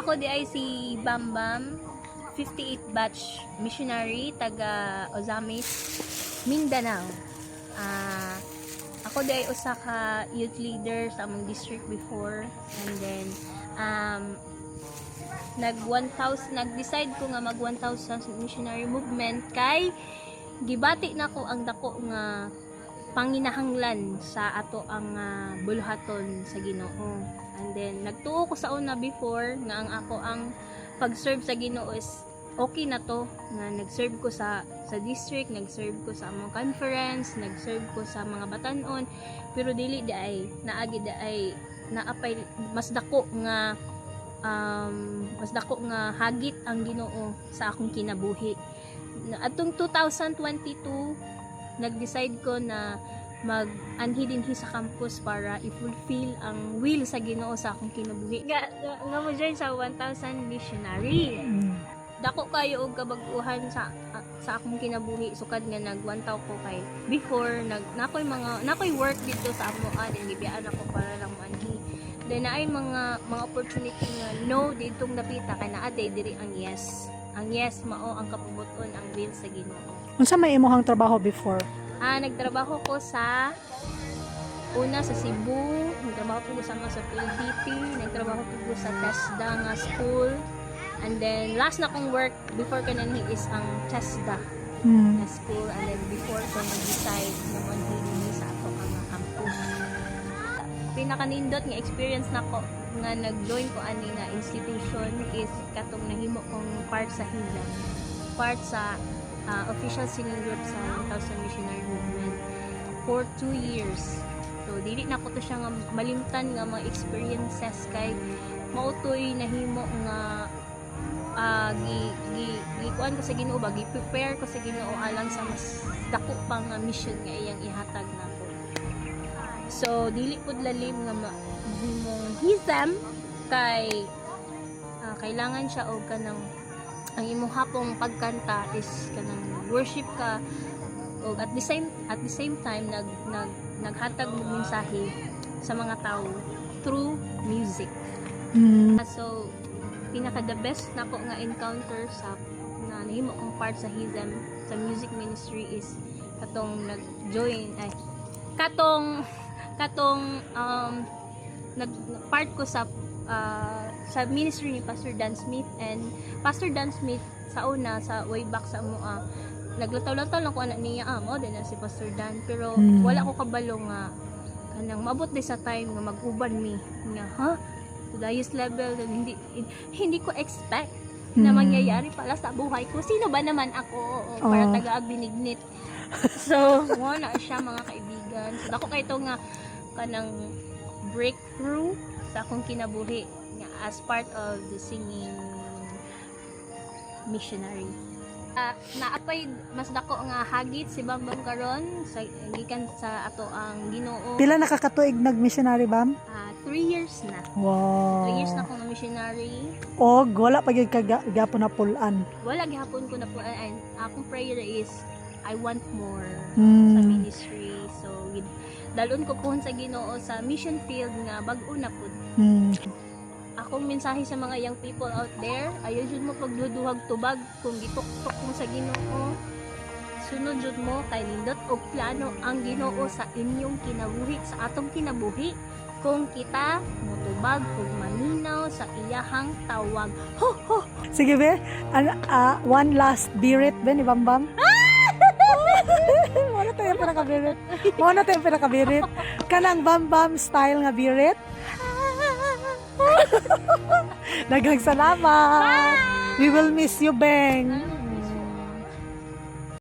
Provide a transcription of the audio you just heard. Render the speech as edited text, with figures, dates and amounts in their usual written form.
Ako di ay si Bambam, 58 batch missionary, taga Ozamis, Mindanao. Ako di ay usa ka youth leader sa among district before, and then nag-decide ko nga mag 1,000 missionary movement kay gibati na ko ang dako nga panginahanglan sa ato ang buluhaton sa Ginoo. And then nagtuo ko sa una before nga ang ako ang pag-serve sa Ginoo is okay na to, nga nag-serve ko sa district, nag-serve ko sa among conference, nag-serve ko sa mga batanon, pero dili di ay naagi di ay naapay mas dako nga hagit ang Ginoo sa akong kinabuhi. Atong 2022 nag-decide ko na mag-anhi dinhi sa campus para i-fulfill ang will sa Ginoo sa akong kinabuhi. Nga mo join sa 1,000 missionary. Dako kayo og kabag-uhan sa akong kinabuhi, sukad nga nag-1,000 ko kay before nakoy work dito sa amo din gibiyaan ako para lang manhi. Then naay mga opportunity nga no ditong napita kay naa diri ang yes. Ang yes mao ang kapabuton ang will sa Ginoo. Unsa may imong trabaho before? Nagtrabaho ko sa Cebu, nagtrabaho ko sa PLDT, nagtrabaho ko sa TESDA nga school, and then last na kong work before kanani is ang TESDA na school, and then before ko nag-decide na manhili sa ato ang campus. Pinakanindot nga experience nako nga nag-join ko ani nga institution is katong nahimo kong part sa Hilang, part sa official singing group sa 1,000 missionary movement for 2 years. So dili na ko to siya nga malimtan nga mga experiences kay mautoy nahimo nga gikuan ko sa Ginoo ba, gi-prepare ko sa Ginoo alang sa mas dako pang mission nga iyang ihatag nako. So dili pud lalim nga mong hisam kay kailangan siya og kanang ang imong hapong pagkanta is kanang worship ka o at the same time naghatag mo mensahe sa mga tao through music. So pinaka the best nako nga encounter sa na nahimo kong part sa HISM sa music ministry is katong nag-join nag-part ko sa ministry ni Pastor Dan Smith, and Pastor Dan Smith sa una sa way back sa mua naglataw-lataw lang ko anak niya mo din na si Pastor Dan, pero wala ko kabalo nga kanang maabot din sa time nga mag-uban mi nga to the highest level na hindi ko expect na mangyayari pala sa buhay ko. Sino ba naman ako para taga binignit? So wala siya mga kaibigan. So dako kay to nga kanang breakthrough sa akong kinabuhi nga as part of the singing missionary. Naapay mas dako nga hagit si Bambam karon sa gikan sa ato ang Ginoo. Pila nakakatuig nag-missionary, Bam? 3 years na. Wow. 3 years na akong missionary. Og wala pa gyud kagapon na pulan. Wala gihapon ko na po. Akong prayer is I want more sa ministry. So dalon ko po sa Ginoo sa mission field nga bag-o na pud. Akong mensahe sa mga young people out there, ayaw jud mo pagduduhag tubag kung gituktok mo sa Ginoo. Sunod jud mo kay nindot og plano ang Ginoo sa inyong kinabuhi, sa atong kinabuhi. Kung kita motubag ug maminaw sa iyahang tawag. Ho ho. Sige be, one last birit be ni Bambam. Mo na tayo pinakabirit. Kanang Bambam style nga birit. Daghang salamat. We will miss you, Beng.